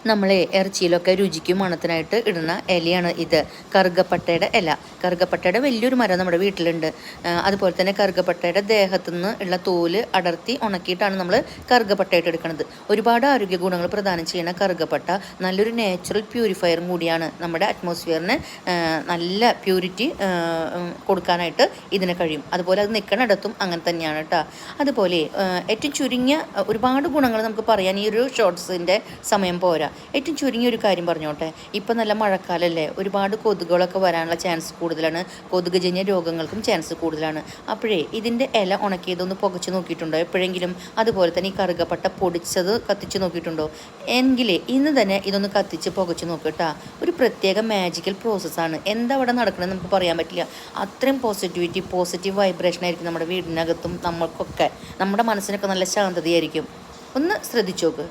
നമ്മൾ ഇറച്ചിയിലൊക്കെ രുചിക്കും മണത്തിനായിട്ട് ഇടുന്ന ഇലയാണ് ഇത്. കറുകപ്പട്ടയുടെ ഇല. കറുകപ്പട്ടയുടെ വലിയൊരു മരം നമ്മുടെ വീട്ടിലുണ്ട്. അതുപോലെ തന്നെ കറുകപ്പട്ടയുടെ ദേഹത്തു നിന്ന് ഉള്ള തോല് അടർത്തി ഉണക്കിയിട്ടാണ് നമ്മൾ കറുകപ്പട്ടയായിട്ട് എടുക്കുന്നത്. ഒരുപാട് ആരോഗ്യ ഗുണങ്ങൾ പ്രദാനം ചെയ്യുന്ന കറുകപ്പട്ട നല്ലൊരു നാച്ചുറൽ പ്യൂരിഫയറും കൂടിയാണ്. നമ്മുടെ അറ്റ്മോസ്ഫിയറിന് നല്ല പ്യൂരിറ്റി കൊടുക്കാനായിട്ട് ഇതിന് കഴിയും. അതുപോലെ അത് നിൽക്കണിടത്തും അങ്ങനെ തന്നെയാണ് കേട്ടോ. അതുപോലെ ഏറ്റവും ചുരുങ്ങിയ ഒരുപാട് ഗുണങ്ങൾ നമുക്ക് പറയാൻ ഈ ഒരു ഷോർട്സിൻ്റെ സമയം പോരാ. ഏറ്റവും ചുരുങ്ങിയ ഒരു കാര്യം പറഞ്ഞോട്ടെ. ഇപ്പം നല്ല മഴക്കാലമല്ലേ, ഒരുപാട് കൊതുകുകളൊക്കെ വരാനുള്ള ചാൻസ് കൂടുതലാണ്. കൊതുകുജന്യ രോഗങ്ങൾക്കും ചാൻസ് കൂടുതലാണ്. അപ്പോഴേ ഇതിൻ്റെ ഇല ഉണക്കിയതൊന്ന് പുകച്ച് നോക്കിയിട്ടുണ്ടോ എപ്പോഴെങ്കിലും? അതുപോലെ തന്നെ ഈ കറുകപ്പട്ട പൊടിച്ചത് കത്തിച്ച് നോക്കിയിട്ടുണ്ടോ? എങ്കിലേ ഇന്ന് തന്നെ ഇതൊന്ന് കത്തിച്ച് പുകച്ച് നോക്കിട്ടാ. ഒരു പ്രത്യേക മാജിക്കൽ പ്രോസസ്സാണ്. എന്താ അവിടെ നടക്കണമെന്ന് നമുക്ക് പറയാൻ പറ്റില്ല. അത്രയും പോസിറ്റീവ് വൈബ്രേഷൻ ആയിരിക്കും നമ്മുടെ വീടിനകത്തും. നമ്മൾക്കൊക്കെ നമ്മുടെ മനസ്സിനൊക്കെ നല്ല ശാന്തതയായിരിക്കും. ഒന്ന് ശ്രദ്ധിച്ചു നോക്ക്.